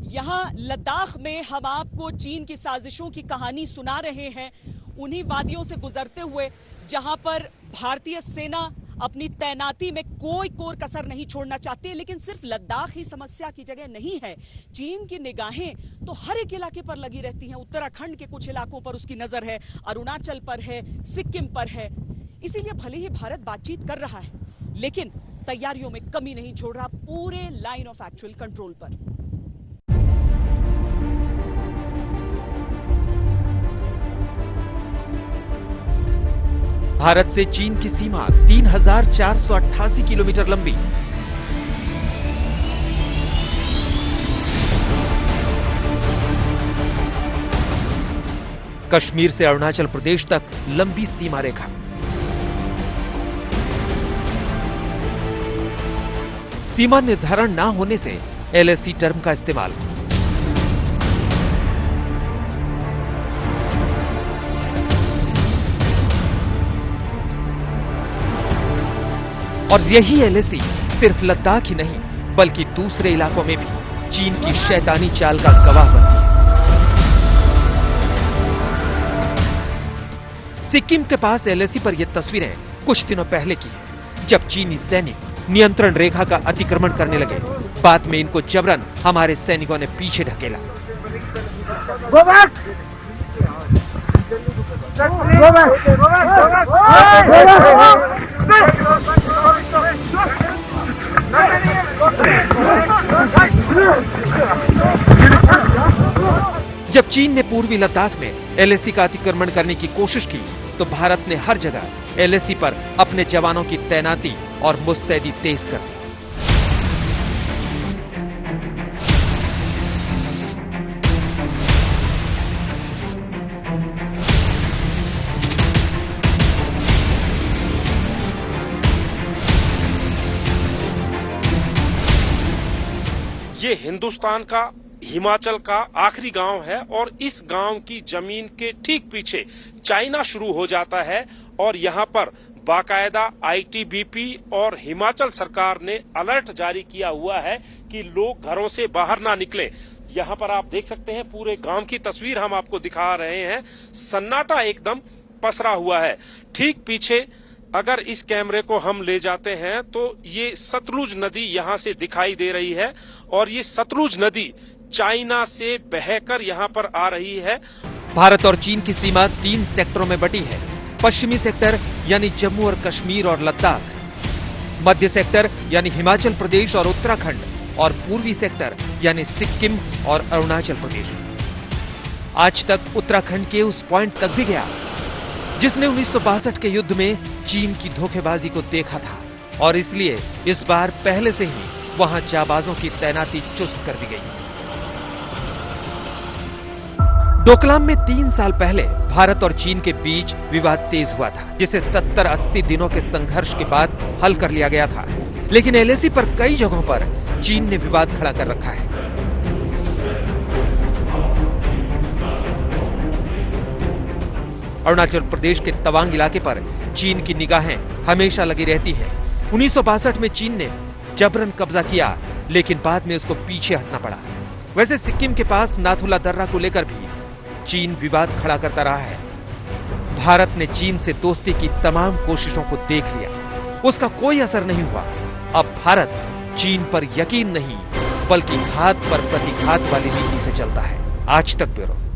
यहाँ लद्दाख में हम आपको चीन की साजिशों की कहानी सुना रहे हैं, उन्हीं वादियों से गुजरते हुए जहां पर भारतीय सेना अपनी तैनाती में कोई कोर कसर नहीं छोड़ना चाहती। लेकिन सिर्फ लद्दाख ही समस्या की जगह नहीं है। चीन की निगाहें तो हर एक इलाके पर लगी रहती हैं। उत्तराखंड के कुछ इलाकों पर उसकी नजर है, अरुणाचल पर है, सिक्किम पर है। इसीलिए भले ही भारत बातचीत कर रहा है, लेकिन तैयारियों में कमी नहीं छोड़ रहा, पूरे लाइन ऑफ एक्चुअल कंट्रोल पर। भारत से चीन की सीमा 3,488 किलोमीटर लंबी। कश्मीर से अरुणाचल प्रदेश तक लंबी सीमा रेखा। सीमा निर्धारण ना होने से एलएसी टर्म का इस्तेमाल। और यही एलएसी सिर्फ लद्दाख ही नहीं बल्कि दूसरे इलाकों में भी चीन की शैतानी चाल का गवाह बनती है। सिक्किम के पास एलएसी पर यह तस्वीरें कुछ दिनों पहले की है, जब चीनी सैनिक नियंत्रण रेखा का अतिक्रमण करने लगे। बाद में इनको जबरन हमारे सैनिकों ने पीछे ढकेला। जब चीन ने पूर्वी लद्दाख में एलएसी का अतिक्रमण करने की कोशिश की, तो भारत ने हर जगह एलएसी पर अपने जवानों की तैनाती और मुस्तैदी तेज कर दी। ये हिंदुस्तान का हिमाचल का आखिरी गांव है और इस गांव की जमीन के ठीक पीछे चाइना शुरू हो जाता है और यहां पर बाकायदा आईटीबीपी और हिमाचल सरकार ने अलर्ट जारी किया हुआ है कि लोग घरों से बाहर ना निकले। यहां पर आप देख सकते हैं पूरे गांव की तस्वीर हम आपको दिखा रहे हैं। सन्नाटा एकदम पसरा हुआ है। ठीक पीछे अगर इस कैमरे को हम ले जाते हैं तो ये सतलुज नदी यहां से दिखाई दे रही है और ये सतलुज नदी चाइना से बहकर यहां पर आ रही है। भारत और चीन की सीमा 3 सेक्टरों में बटी है। पश्चिमी सेक्टर यानी जम्मू और कश्मीर और लद्दाख, मध्य सेक्टर यानी हिमाचल प्रदेश और उत्तराखंड, और पूर्वी सेक्टर यानी सिक्किम और अरुणाचल प्रदेश। आज तक उत्तराखंड के उस पॉइंट तक भी गया जिसने 1962 के युद्ध में चीन की धोखेबाजी को देखा था, और इसलिए इस बार पहले से ही वहां जाबाजों की तैनाती चुस्त कर दी गई। डोकलाम में 3 साल पहले भारत और चीन के बीच विवाद तेज हुआ था, जिसे 70-80 दिनों के संघर्ष के बाद हल कर लिया गया था। लेकिन एलएसी पर कई जगहों पर चीन ने विवाद खड़ा कर रखा है। अरुणाचल प्रदेश के तवांग इलाके पर चीन की निगाहें हमेशा लगी रहती हैं। 1962 में चीन ने जबरन कब्जा किया, लेकिन बाद में उसको पीछे हटना पड़ा। वैसे सिक्किम के पास नाथुला दर्रा को लेकर भी चीन विवाद खड़ा करता रहा है। भारत ने चीन से दोस्ती की तमाम कोशिशों को देख लिया, उसका कोई असर नहीं हुआ। अब भारत चीन पर यकीन नहीं बल्कि घात पर प्रतिघात वाली नीति से चलता है। आज तक ब्यूरो।